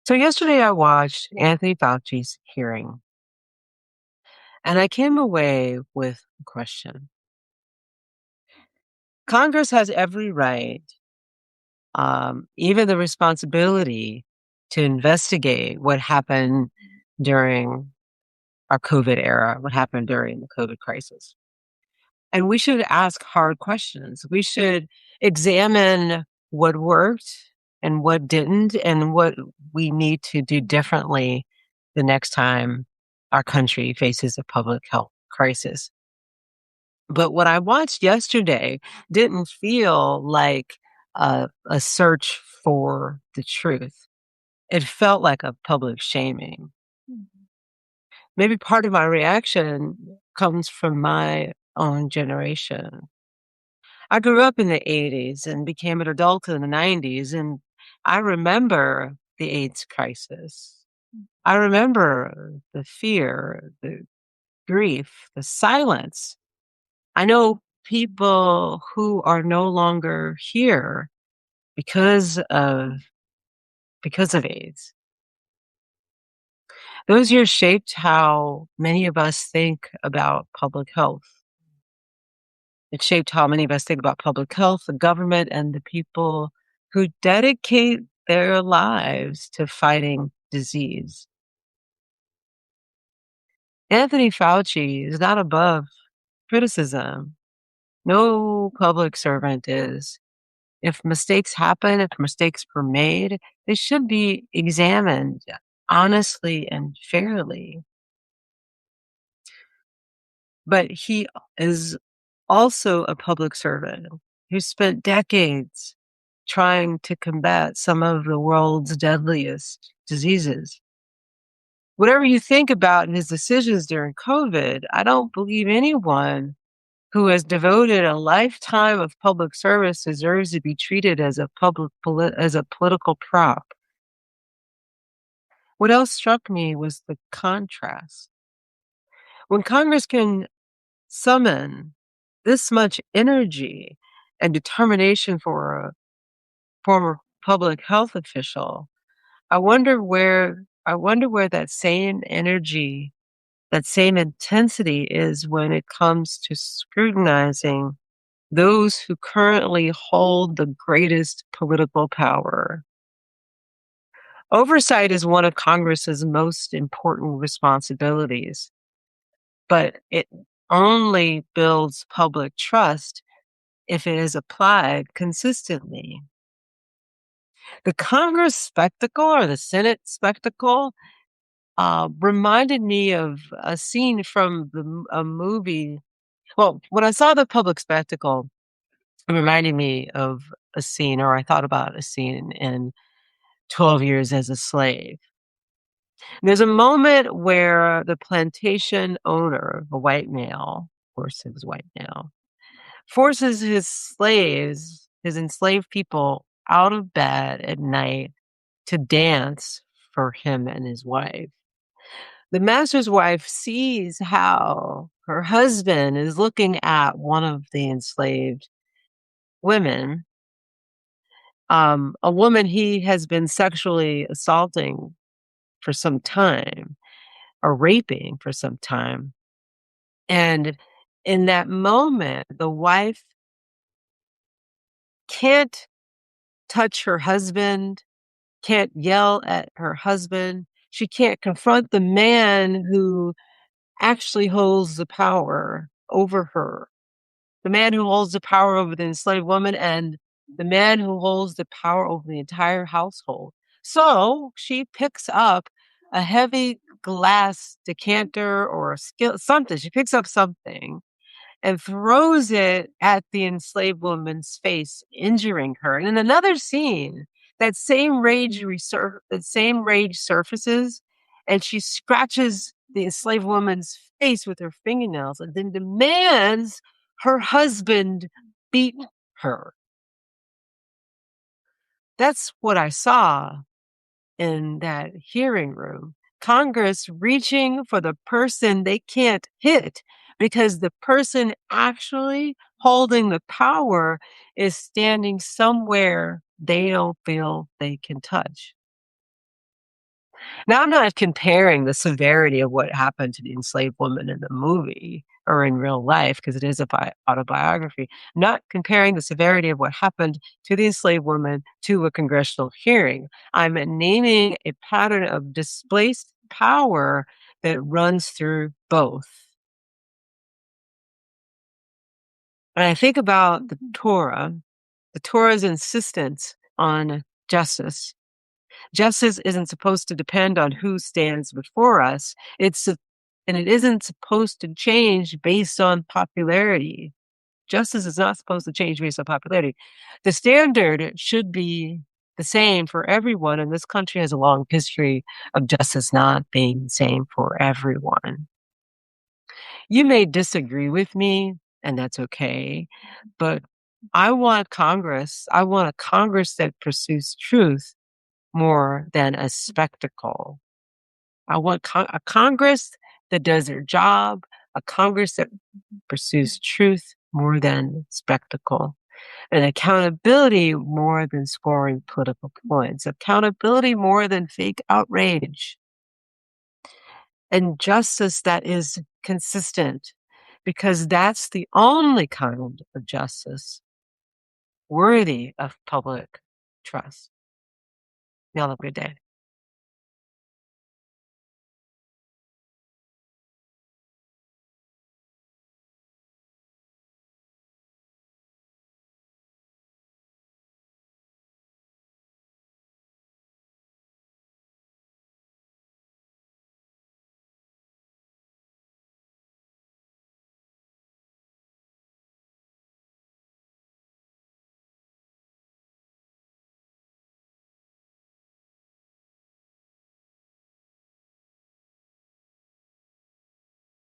So yesterday I watched Anthony Fauci's hearing, and I came away with a question. Congress has every right, even the responsibility to investigate what happened during our COVID era, what happened during the COVID crisis. And we should ask hard questions. We should examine what worked and what didn't, and what we need to do differently the next time our country faces a public health crisis. But what I watched yesterday didn't feel like a search for the truth. It felt like a public shaming. Maybe part of my reaction comes from my own generation. I grew up in the 80s and became an adult in the 90s, and I remember the AIDS crisis. I remember the fear, the grief, the silence. I know people who are no longer here because of because of AIDS. Those years shaped how many of us think about public health. It shaped how many of us think about public health, the government, and the people who dedicate their lives to fighting disease. Anthony Fauci is not above criticism. No public servant is. If mistakes happen, if mistakes were made, they should be examined honestly and fairly. But he is also a public servant who spent decades trying to combat some of the world's deadliest diseases. Whatever you think about his decisions during COVID, I don't believe anyone who has devoted a lifetime of public service deserves to be treated as as a political prop. What else struck me was the contrast. When Congress can summon this much energy and determination for a former public health official, I wonder where that same energy, that same intensity is when it comes to scrutinizing those who currently hold the greatest political power. Oversight is one of Congress's most important responsibilities, but it only builds public trust if it is applied consistently. The Congress spectacle or the Senate spectacle reminded me of a scene from a movie. Well, when I saw the public spectacle, it reminded me of a scene, or I thought about a scene in 12 Years as a Slave. There's a moment where the plantation owner, a white male, of course he was white male, forces his enslaved people out of bed at night to dance for him and his wife. The master's wife sees how her husband is looking at one of the enslaved women, a woman he has been sexually assaulting for some time or raping for some time. And in that moment, the wife can't touch her husband, can't yell at her husband. She can't confront the man who actually holds the power over her, the man who holds the power over the enslaved woman, and the man who holds the power over the entire household. So she picks up a heavy glass decanter or a skill, something. She picks up something and throws it at the enslaved woman's face, injuring her. And in another scene, that same rage surfaces, and she scratches the enslaved woman's face with her fingernails and then demands her husband beat her. That's what I saw in that hearing room. Congress reaching for the person they can't hit because the person actually holding the power is standing somewhere they don't feel they can touch. Now, I'm not comparing the severity of what happened to the enslaved woman in the movie or in real life, because it is a autobiography. I'm not comparing the severity of what happened to the enslaved woman to a congressional hearing. I'm naming a pattern of displaced power that runs through both. When I think about the Torah's insistence on justice. Justice isn't supposed to depend on who stands before us. And it isn't supposed to change based on popularity. Justice is not supposed to change based on popularity. The standard should be the same for everyone, and this country has a long history of justice not being the same for everyone. You may disagree with me, and that's okay, but I want a Congress that pursues truth more than a spectacle. I want a Congress that does their job, a Congress that pursues truth more than spectacle, and accountability more than scoring political points, accountability more than fake outrage, and justice that is consistent, because that's the only kind of justice worthy of public trust. Y'all have a good day.